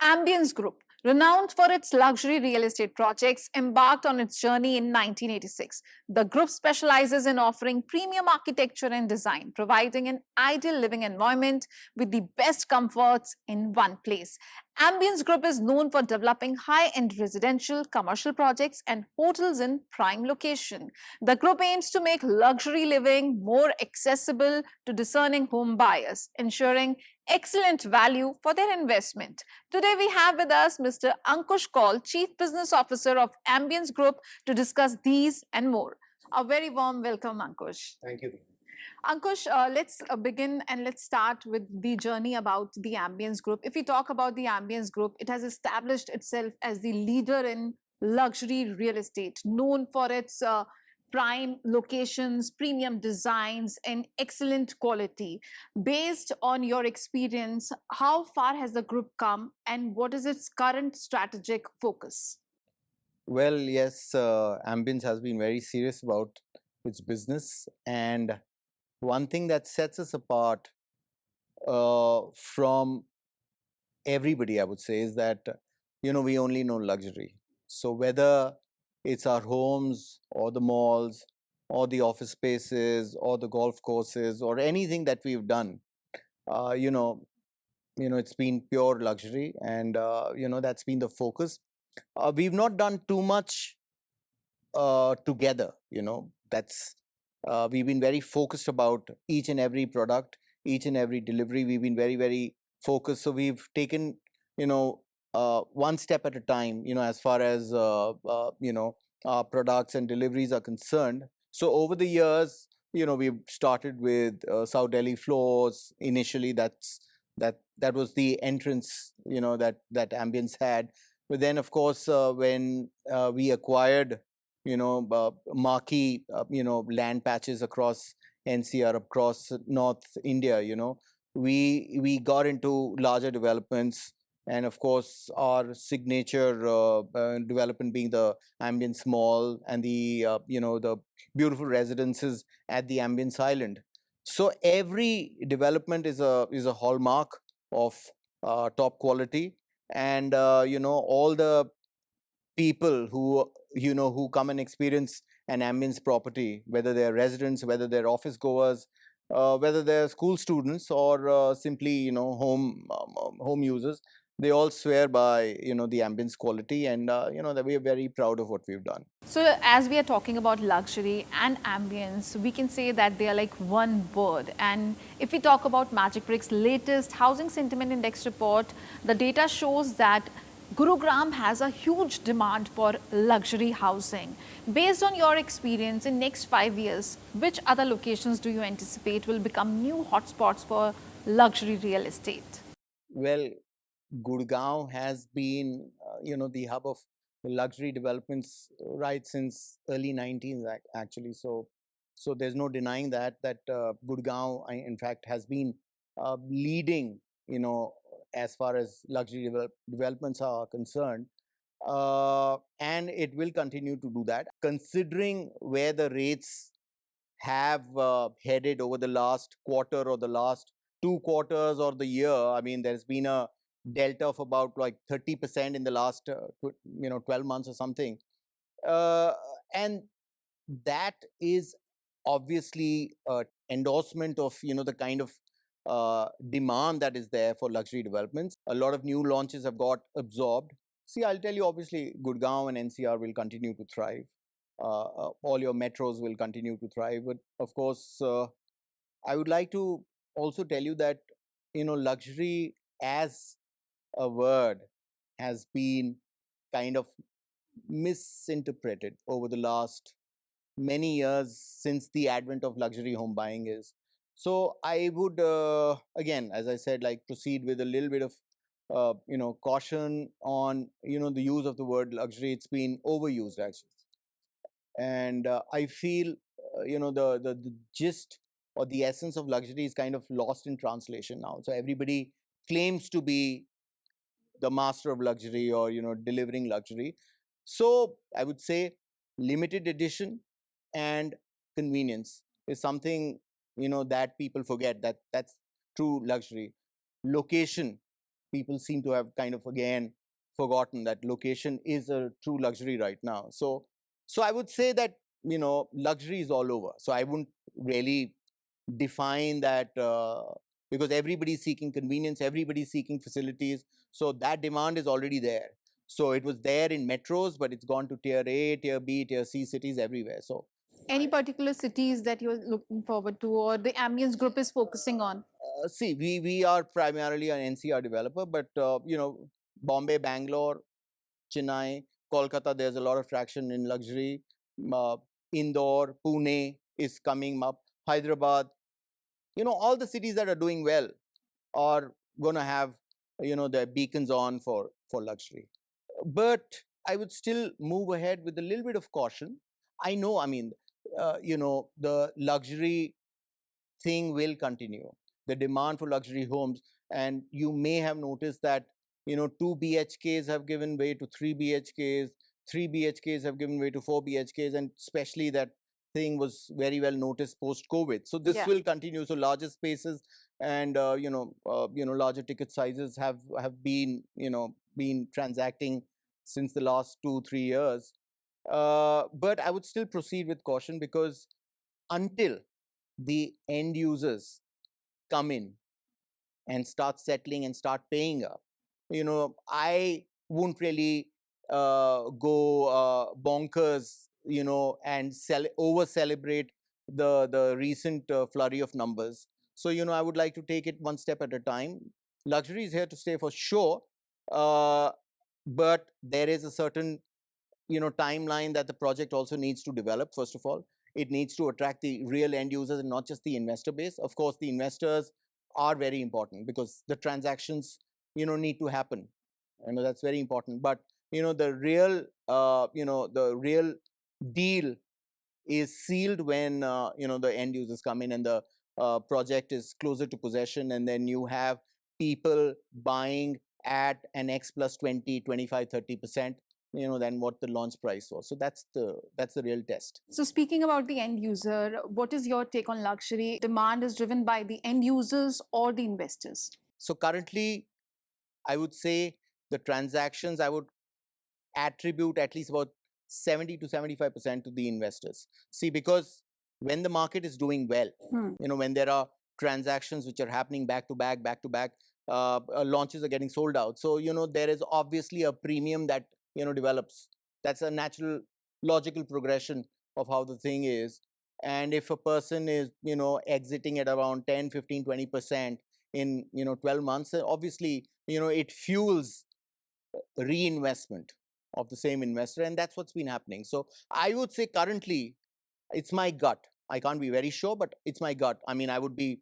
Ambience Group, renowned for its luxury real estate projects, embarked on its journey in 1986. The group specializes in offering premium architecture and design, providing an ideal living environment with the best comforts in one place. Ambience Group is known for developing high-end residential, commercial projects and hotels in prime location. The group aims to make luxury living more accessible to discerning home buyers, ensuring excellent value for their investment. Today we have with us Mr. Ankush Kaul, Chief Business Officer of Ambience Group, to discuss these and more. A very warm welcome, Ankush. Thank you. Ankush, let's begin and let's start with the journey about the Ambience Group. If we talk about the Ambience Group, it has established itself as the leader in luxury real estate, known for its prime locations, premium designs, and excellent quality. Based on your experience, how far has the group come and what is its current strategic focus? Well, yes, Ambience has been very serious about its business, and one thing that sets us apart from everybody, I would say, is that we only know luxury. So whether it's our homes or the malls or the office spaces or the golf courses or anything that we've done, uh, you know, it's been pure luxury, and that's been the focus. We've not done too much together. That's we've been very focused about each and every product, each and every delivery. We've been very, very focused. So we've taken, one step at a time, as far as, our products and deliveries are concerned. So over the years, we've started with South Delhi floors. Initially, that was the entrance, that Ambience had. But then, of course, when we acquired, marquee, land patches across NCR, across North India, we got into larger developments. And of course, our signature development being the Ambience Mall and the beautiful residences at the Ambience Island. So every development is a hallmark of top quality, and all the people who come and experience an Ambience property, whether they're residents, whether they're office goers, whether they're school students, or simply home users, they all swear by the Ambience quality, and that we are very proud of what we've done. So, as we are talking about luxury and ambience, we can say that they are like one bird. And if we talk about Magicbricks' latest housing sentiment index report, the data shows that Gurugram has a huge demand for luxury housing. Based on your experience in next 5 years, which other locations do you anticipate will become new hotspots for luxury real estate? Well, Gurgaon has been, the hub of luxury developments right since early 19s, actually. So there's no denying that Gurgaon, in fact, has been leading, as far as luxury developments are concerned. And it will continue to do that, considering where the rates have headed over the last quarter or the last 2 quarters or the year. I mean, there's been a delta of about like 30% in the last 12 months or something, uh, and that is obviously endorsement of the kind of demand that is there for luxury developments. A lot of new launches have got absorbed. See, I'll tell you, obviously Gurgaon and NCR will continue to thrive. All your metros will continue to thrive, but of course, I would like to also tell you that luxury as a word has been kind of misinterpreted over the last many years since the advent of luxury home buying is. So I would, again, as I said, like proceed with a little bit of caution on the use of the word luxury. It's been overused actually, and I feel the gist or the essence of luxury is kind of lost in translation now. So everybody claims to be the master of luxury, or delivering luxury. So I would say limited edition and convenience is something that people forget, that's true luxury. Location, people seem to have kind of again forgotten that location is a true luxury right now. So I would say that luxury is all over. So I wouldn't really define that because everybody's seeking convenience, everybody's seeking facilities. So that demand is already there. So it was there in metros, but it's gone to tier A, tier B, tier C cities everywhere. So Any particular cities that you're looking forward to or the Ambience Group is focusing on? see, we are primarily an NCR developer, but Bombay, Bangalore, Chennai, Kolkata, there's a lot of traction in luxury. Uh, Indore, Pune is coming up. Hyderabad, all the cities that are doing well are going to have, their beacons on for luxury. But I would still move ahead with a little bit of caution. I know, I mean, the luxury thing will continue. The demand for luxury homes, and you may have noticed that 2 BHKs have given way to 3 BHKs, 3 BHKs have given way to 4 BHKs, and especially that thing was very well noticed post COVID. So this will continue. So larger spaces and larger ticket sizes have been transacting since the last 2-3 years. But I would still proceed with caution because until the end users come in and start settling and start paying up, I wouldn't really go bonkers, and over celebrate the recent flurry of numbers. So I would like to take it one step at a time. Luxury is here to stay for sure, uh, but there is a certain timeline that the project also needs to develop. First of all, it needs to attract the real end users and not just the investor base. Of course, the investors are very important because the transactions need to happen. That's very important. But the real deal is sealed when the end users come in and the project is closer to possession, and then you have people buying at an X plus 20, 25, 30% than what the launch price was. So that's the real test. So, speaking about the end user, what is your take on luxury? Demand is driven by the end users or the investors? So currently, I would say the transactions, I would attribute at least about 70 to 75% to the investors. See, because when the market is doing well, when there are transactions which are happening back to back, launches are getting sold out. So, there is obviously a premium that, develops. That's a natural, logical progression of how the thing is. And if a person is, exiting at around 10, 15, 20% in, 12 months, obviously, it fuels reinvestment of the same investor, and that's what's been happening. So I would say currently it's my gut. I can't be very sure, but it's my gut. I mean, I would be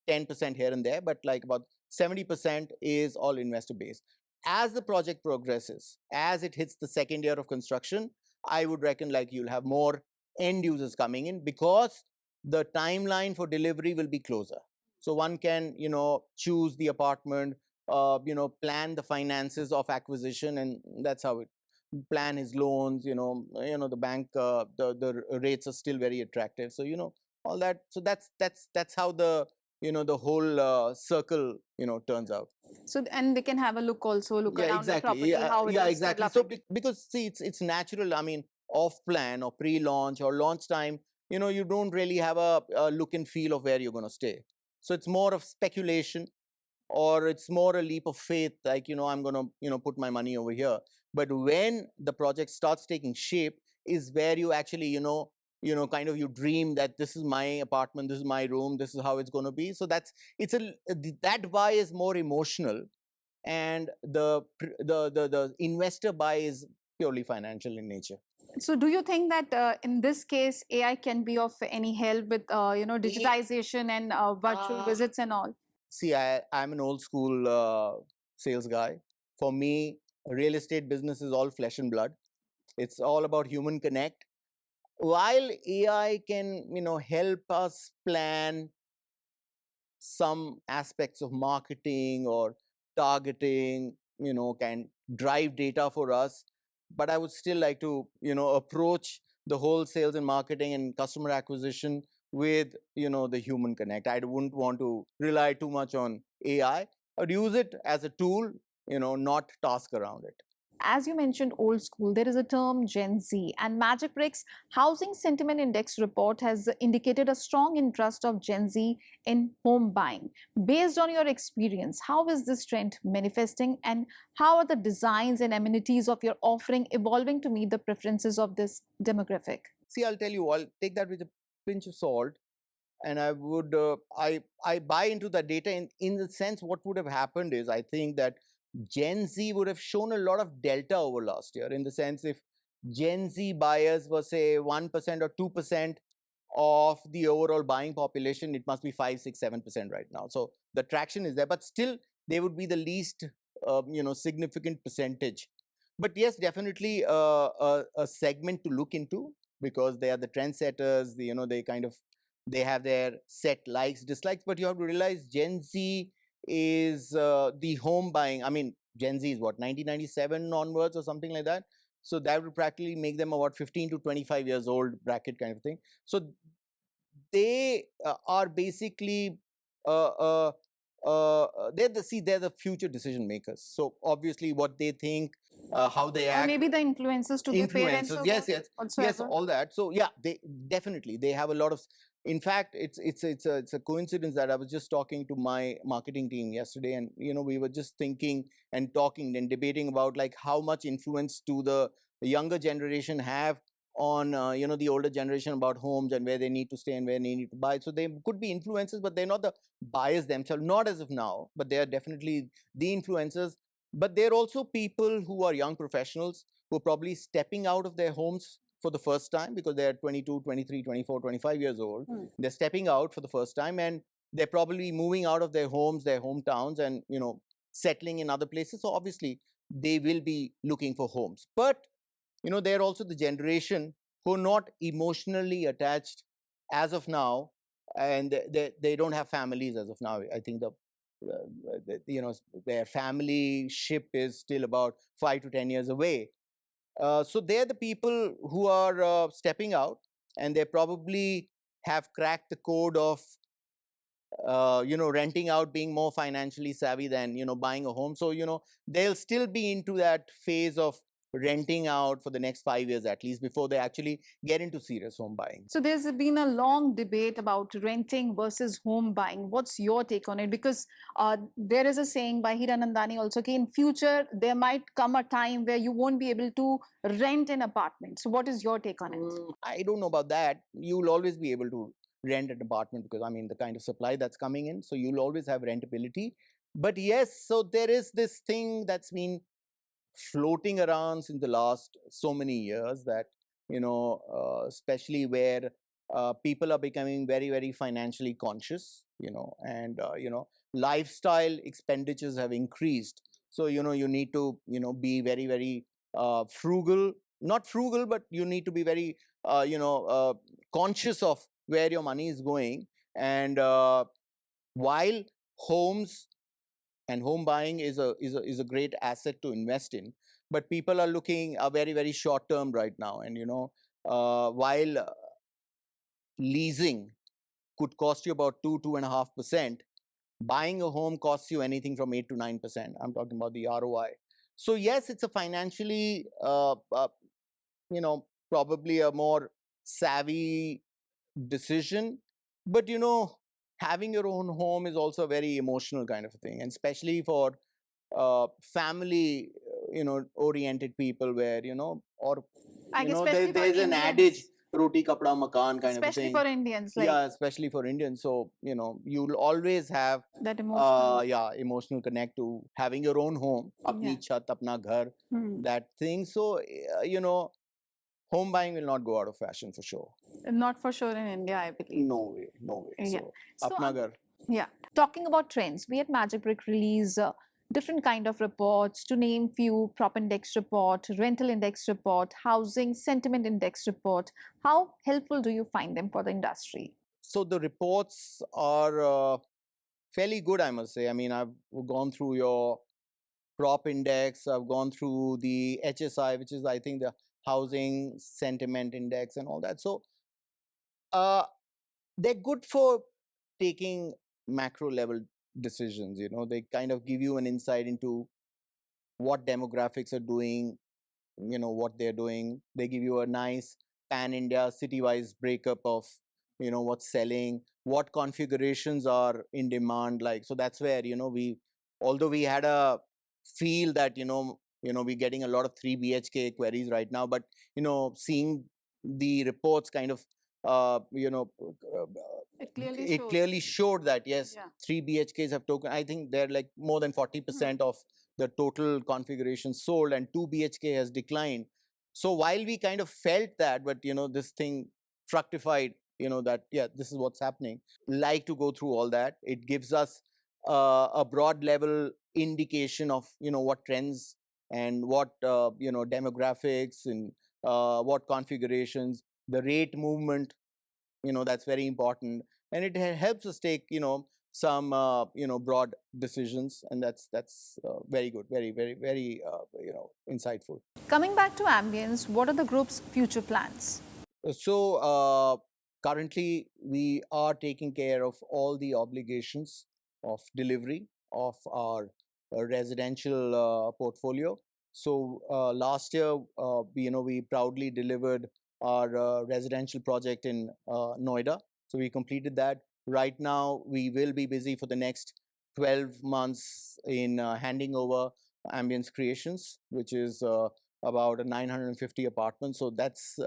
10% here and there, but like about 70% is all investor based. As the project progresses, as it hits the second year of construction, I would reckon like you'll have more end users coming in because the timeline for delivery will be closer. So one can, choose the apartment, plan the finances of acquisition, and that's how it plan his loans. The bank, the rates are still very attractive. So all that. So that's how the whole circle turns out. So, and they can have a look also, look Yeah, around the exactly. property, Yeah, how it yeah, is exactly. So developing. because see, it's natural. I mean, off plan or pre-launch or launch time, you don't really have a look and feel of where you're going to stay. So it's more of speculation, or it's more a leap of faith, like I'm going to put my money over here. But when the project starts taking shape is where you actually kind of you dream that this is my apartment, this is my room, this is how it's going to be. So it's a that buy is more emotional, and the investor buy is purely financial in nature. So, do you think that in this case, AI can be of any help with digitization and virtual visits and all? See, I'm an old school sales guy. For me, real estate business is all flesh and blood. It's all about human connect. While AI can, help us plan some aspects of marketing or targeting, can drive data for us, but I would still like to, approach the whole sales and marketing and customer acquisition with, the human connect. I wouldn't want to rely too much on AI. use it as a tool, not task around it. As you mentioned, old school, there is a term Gen Z, and Magicbricks Housing Sentiment Index report has indicated a strong interest of Gen Z in home buying. Based on your experience, how is this trend manifesting, and how are the designs and amenities of your offering evolving to meet the preferences of this demographic? See, I'll tell you, I'll take that with a pinch of salt, and I would I buy into the data in the sense what would have happened is I think that Gen Z would have shown a lot of delta over last year, in the sense if Gen Z buyers were say 1% or 2% of the overall buying population, it must be 5, 6, 7% right now. So the traction is there, but still they would be the least significant percentage. But yes, definitely a segment to look into, because they are the trendsetters. They kind of they have their set likes, dislikes. But you have to realize Gen Z is the home buying. I mean, Gen Z is what, 1997 onwards or something like that. So that would practically make them about 15 to 25 years old bracket kind of thing. So they are basically uh, uh, they're the future decision makers. So obviously, what they think, how they Or act, maybe the influences to their parents influences. or Yes, yes, yes, whatsoever. all that. So yeah, they definitely they have a lot of. In fact, it's a coincidence that I was just talking to my marketing team yesterday, and we were just thinking and talking and debating about like how much influence do the younger generation have on the older generation about homes and where they need to stay and where they need to buy. So they could be influencers, but they're not the buyers themselves, not as of now, but they are definitely the influencers. But they're also people who are young professionals who are probably stepping out of their homes for the first time, because they're 22, 23, 24, 25 years old. They're stepping out for the first time, and they're probably moving out of their homes, their hometowns, and settling in other places. So obviously they will be looking for homes. But they're also the generation who are not emotionally attached as of now, and they don't have families as of now. I think their family ship is still about 5 to 10 years away. So they're the people who are stepping out, and they probably have cracked the code of renting out, being more financially savvy than buying a home. So they'll still be into that phase of renting out for the next 5 years at least, before they actually get into serious home buying. So there's been a long debate about renting versus home buying. What's your take on it? Because there is a saying by Hiranandani also, that in future there might come a time where you won't be able to rent an apartment. So what is your take on it? I don't know about that. You'll always be able to rent an apartment, because I mean the kind of supply that's coming in, so you'll always have rentability. But yes, so there is this thing that's been floating around since the last so many years, that especially where people are becoming very, very financially conscious, and lifestyle expenditures have increased. So you need to be very, very frugal, not frugal, but you need to be very conscious of where your money is going. And while homes and home buying is a great asset to invest in, but people are looking very, very short term right now. And while leasing could cost you about 2.5%, buying a home costs you anything from 8 to 9%. I'm talking about the ROI. So yes, it's a financially probably a more savvy decision. But having your own home is also a very emotional kind of a thing, and especially for family oriented people, where or I guess there, especially for there's an adage, Indians, roti kapda makan kind of a especially thing. for Indians, like Yeah, especially for Indians. So you'll always have that emotional. emotional connect to having your own home, apni Yeah. chat, apna ghar, Hmm. that thing. So home buying will not go out of fashion for sure. Not for sure in India, I believe. No way, no way. Yeah. So So apna ghar. yeah, talking about trends, we at Magic Brick release different kind of reports. To name few: Propindex report, rental index report, housing sentiment index report. How helpful do you find them for the industry? So the reports are fairly good, I must say. I mean, I've gone through your Propindex, I've gone through the HSI, which is I think the housing sentiment index and all that. So uh, they're good for taking macro level decisions. They kind of give you an insight into what demographics are doing, what they're doing. They give you a nice pan India city wise breakup of what's selling, what configurations are in demand. Like, so that's where we, although we had a feel that we're getting a lot of 3 BHK queries right now, but seeing the reports kind of it clearly showed that yes, 3 BHKs have token. I think they're like more than 40% of the total configuration sold, and 2 BHK has declined. So while we kind of felt that, but this thing fructified, that yeah, this is what's happening. Like to go through all that. It gives us a broad level indication of what trends and what demographics and what configurations, the rate movement, that's very important, and it helps us take some broad decisions, and that's very good, very insightful. Coming back to Ambience, what are the group's future plans? So currently we are taking care of all the obligations of delivery of our residential portfolio. So last year, we proudly delivered our residential project in Noida. So we completed that. Right now, we will be busy for the next 12 months in handing over Ambience Creations, which is about 950 apartments. So that's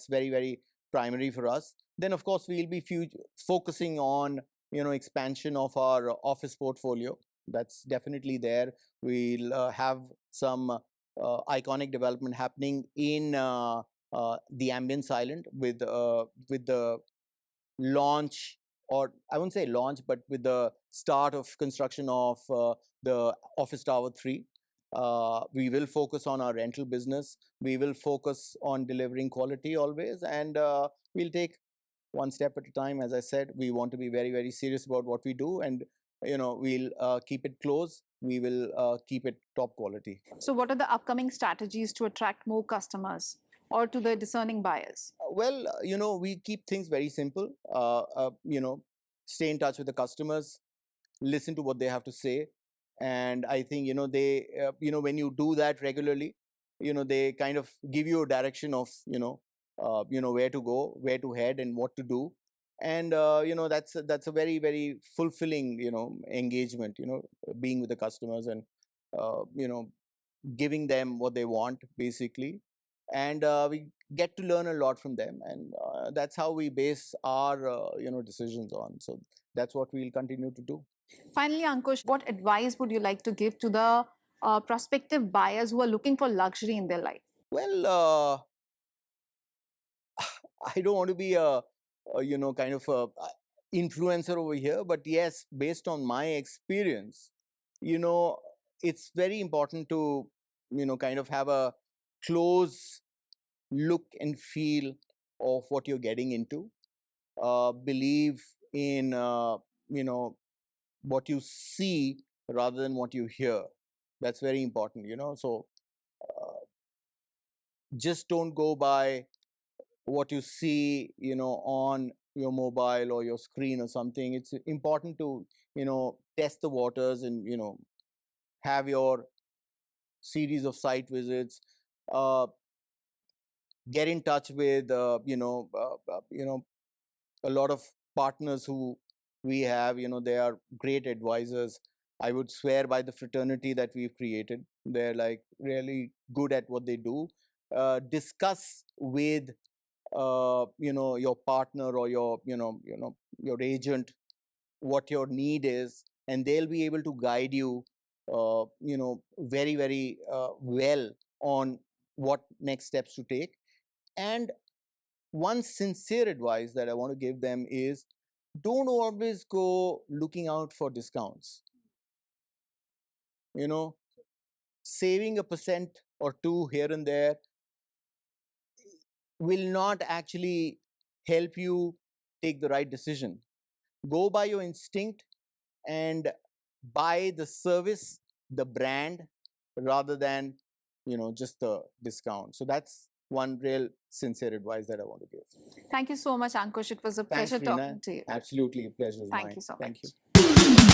very, very primary for us. Then of course we'll be focusing on expansion of our office portfolio. That's definitely there. We'll have some iconic development happening in the Ambience Island with the launch, or I wouldn't say launch, but with the start of construction of the Office Tower 3. We will focus on our rental business. We will focus on delivering quality always, and we'll take one step at a time. As I said, we want to be very, very serious about what we do, and we'll keep it close. We will keep it top quality. So, what are the upcoming strategies to attract more customers or to the discerning buyers? Well, we keep things very simple. Stay in touch with the customers, listen to what they have to say, and I think they when you do that regularly, they kind of give you a direction of where to go, where to head, and what to do. And that's a very, very fulfilling engagement, being with the customers, and giving them what they want basically, and we get to learn a lot from them, and that's how we base our decisions on. So that's what we'll continue to do. Finally, Ankush, what advice would you like to give to the prospective buyers who are looking for luxury in their life? Well, I don't want to be a kind of a influencer over here, but yes, based on my experience, you know, it's very important to kind of have a close look and feel of what you're getting into. Believe in what you see rather than what you hear. That's very important. So just don't go by what you see on your mobile or your screen or something. It's important to test the waters, and have your series of site visits, uh, get in touch with a lot of partners who we have. They are great advisors. I would swear by the fraternity that we've created. They're like really good at what they do. Discuss with your partner or your agent what your need is, and they'll be able to guide you very, very well on what next steps to take. And one sincere advice that I want to give them is, don't always go looking out for discounts. Saving a percent or two here and there will not actually help you take the right decision. Go by your instinct and buy the service, the brand, rather than just the discount. So that's one real sincere advice that I want to give. Thank you so much, Ankush. It was a pleasure Thanks, Reena. talking to you. Absolutely, a pleasure is Thank mine. you so Thank much. you.